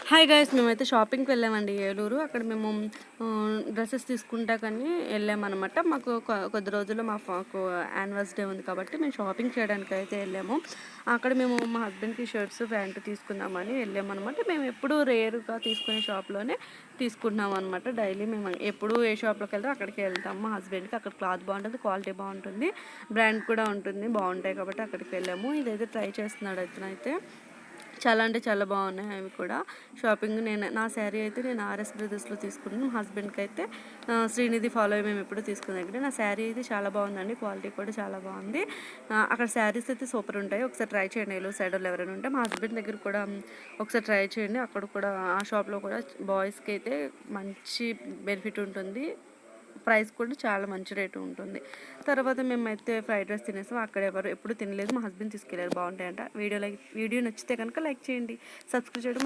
Hi guys, మేమైతే షాపింగ్కి వెళ్ళామండి ఏలూరు. అక్కడ మేము డ్రెస్సెస్ తీసుకుంటా కానీ వెళ్ళామన్నమాట. మాకు కొద్ది రోజుల్లో మాకు యానివర్సరీ ఉంది కాబట్టి మేము షాపింగ్ చేయడానికి అయితే వెళ్ళాము. అక్కడ మేము మా హస్బెండ్కి షర్ట్స్ ప్యాంటు తీసుకుందామని వెళ్ళామన్నమాట. మేము ఎప్పుడు రేరుగా తీసుకునే షాప్లోనే తీసుకుంటున్నాం అనమాట. డైలీ మేము ఎప్పుడు ఏ షాప్లోకి వెళ్తాం అక్కడికి వెళ్తాము. మా హస్బెండ్కి అక్కడ క్లాత్ బాగుంటుంది, క్వాలిటీ బాగుంటుంది, బ్రాండ్ కూడా ఉంటుంది, బాగుంటాయి కాబట్టి అక్కడికి వెళ్ళాము. ఇదైతే ట్రై చేస్తున్నాడు అతనైతే. చాలా అంటే చాలా బాగున్నాయి అవి కూడా. షాపింగ్ నా శారీ అయితే నేను ఆర్ఎస్ బ్రదర్స్లో తీసుకున్నాను. మా హస్బెండ్కి అయితే శ్రీనిధి ఫాలో మేము ఎప్పుడు తీసుకున్నాం ఇక్కడ. నా శారీ అయితే చాలా బాగుందండి, క్వాలిటీ కూడా చాలా బాగుంది. అక్కడ శారీస్ అయితే సూపర్ ఉంటాయి. ఒకసారి ట్రై చేయండి. ఏలూరు సైడ్లో ఎవరైనా ఉంటే మా హస్బెండ్ దగ్గర కూడా ఒకసారి ట్రై చేయండి. అక్కడ కూడా ఆ షాప్లో కూడా బాయ్స్కి అయితే మంచి బెనిఫిట్ ఉంటుంది, ప్రైస్ కూడా చాలా మంచి రేటు ఉంటుంది. తర్వాత మేమైతే ఫ్రైడ్ రైస్ తినేసాం. అక్కడ ఎవరు ఎప్పుడు తినలేదు, మా హస్బెండ్ తీసుకెళ్ళారు, బాగుంటాయంట. వీడియో నచ్చితే కనుక లైక్ చేయండి, సబ్స్క్రైబ్ చేయడం